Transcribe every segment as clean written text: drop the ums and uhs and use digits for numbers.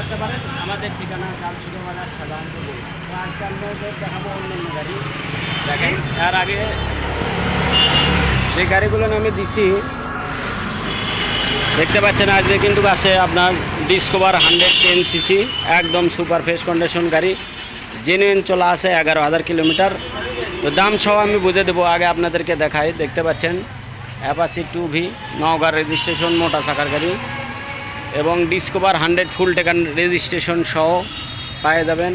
আসতে পারেন। আমাদের ঠিকানা জালসুকা বাজার সাধারণপুর। তো আজকে আপনাদের দেখাবো অন্যান্য গাড়ি। দেখেন এর আগে যে গাড়িগুলো আমি দিছি দেখতে পাচ্ছেন, আজকে কিন্তু আছে আপনার ডিসকভার 110cc একদম সুপার ফ্রেশ কন্ডিশন গাড়ি, জেনুইন চলা আছে 11,000 কিলোমিটার। তো দাম সহ আমি বুঝে দেবো, আগে আপনাদেরকে দেখাই। দেখতে পাচ্ছেন অ্যাপাচি 2V নওগাঁ রেজিস্ট্রেশন মোটা চাকার গাড়ি এবং ডিসকভার 100 ফুল টেকার রেজিস্ট্রেশন সহ পেয়ে যাবেন।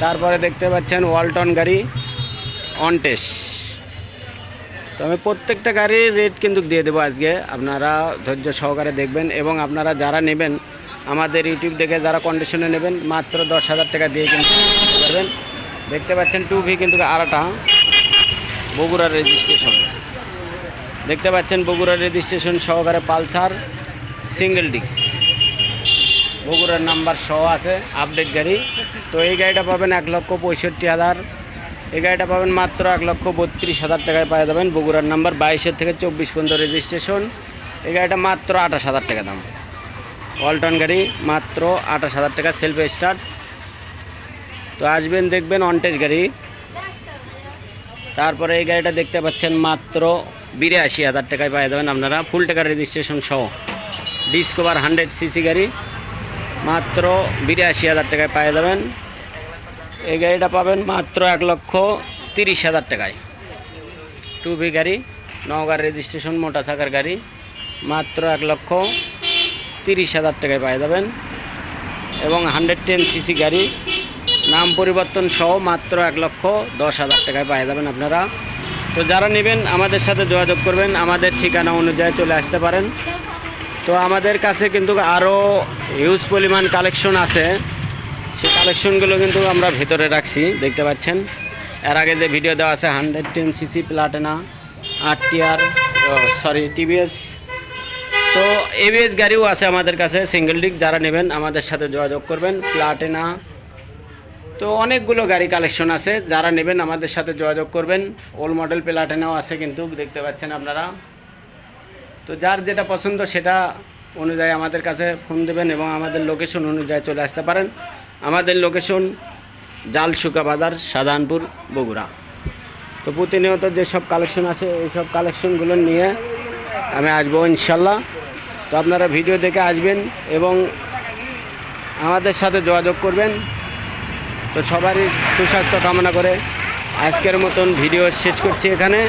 তারপরে দেখতে পাচ্ছেন ওয়ালটন গাড়ি অনটেস। তো আমি প্রত্যেকটা গাড়ির রেট কিন্তু দিয়ে দেবো আজকে, আপনারা ধৈর্য সহকারে দেখবেন এবং আপনারা যারা নেবেন আমাদের ইউটিউব দেখে যারা কন্ডিশনে নেবেন মাত্র 10,000 টাকা দিয়ে কিন্তু পারবেন। দেখতে পাচ্ছেন 2V কিন্তু আরাটা বগুড়ার রেজিস্ট্রেশন। দেখতে পাচ্ছেন বগুড়ার রেজিস্ট্রেশন সহকারে পালসার সিঙ্গেল ডিস্ক বগুড়ার নাম্বার সহ আছে, আপডেট গাড়ি। তো এই গাড়িটা পাবেন 1,65,000। এই গাড়িটা পাবেন মাত্র 1,32,000 টাকায় পাওয়া যাবেন। বগুড়ার নাম্বার 22 থেকে 24 পর্যন্ত রেজিস্ট্রেশন। এই গাড়িটা মাত্র 28,000 টাকা দাম। ওয়ালটন গাড়ি মাত্র 28,000 টাকা সেলফ স্টার্ট। তো আসবেন দেখবেন অনটেস গাড়ি। তারপরে এই গাড়িটা দেখতে পাচ্ছেন মাত্র 82,000 টাকায় পাওয়া যাবেন আপনারা, ফুল টাকার রেজিস্ট্রেশন সহ। ডিসকভার 100cc গাড়ি মাত্র 82,000 টাকায় পাওয়া যাবেন। এই গাড়িটা পাবেন মাত্র 1,30,000 টাকায়। 2V গাড়ি নওগাঁ রেজিস্ট্রেশন মোটা চাকার গাড়ি মাত্র 1,30,000 টাকায় পাওয়া যাবেন। এবং 110cc গাড়ি নাম পরিবর্তন সহ মাত্র 1,10,000 টাকায় পাওয়া যাবেন আপনারা। তো যারা নেবেন আমাদের সাথে যোগাযোগ করবেন, আমাদের ঠিকানা অনুযায়ী চলে আসতে পারেন। তো আমাদের কাছে কিন্তু আরও হিউজ পরিমাণ কালেকশন আছে, সেই কালেকশনগুলো কিন্তু আমরা ভেতরে রাখছি। দেখতে পাচ্ছেন এর আগে যে ভিডিও দেওয়া আছে 110cc প্লাটিনা RTR TVS। তো ABS গাড়িও আছে আমাদের কাছে সিঙ্গেল ডিস্ক, যারা নেবেন আমাদের সাথে যোগাযোগ করবেন। প্লাটিনা তো অনেকগুলো গাড়ি কালেকশন আছে, যারা নেবেন আমাদের সাথে যোগাযোগ করবেন। ওল্ড মডেল প্লাটিনাও আছে কিন্তু দেখতে পাচ্ছেন আপনারা। তো যার যেটা পছন্দ সেটা অনুযায়ী আমাদের কাছে ফোন দেবেন এবং আমাদের লোকেশন অনুযায়ী চলে আসতে পারেন। আমাদের লোকেশন জালসুকা বাজার শাহজাহানপুর বগুড়া। তো প্রতিনিয়ত যেসব কালেকশন আছে এইসব কালেকশনগুলো নিয়ে আমি আসবো ইনশাল্লাহ। তো আপনারা ভিডিও দেখে আসবেন এবং আমাদের সাথে যোগাযোগ করবেন। তো সবারই সুস্বাস্থ্য কামনা করে আজকের মতন ভিডিও শেষ করছি এখানে।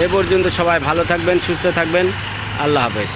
এ পর্যন্ত সবাই ভালো থাকবেন, সুস্থ থাকবেন। আল্লাহ হাফেজ।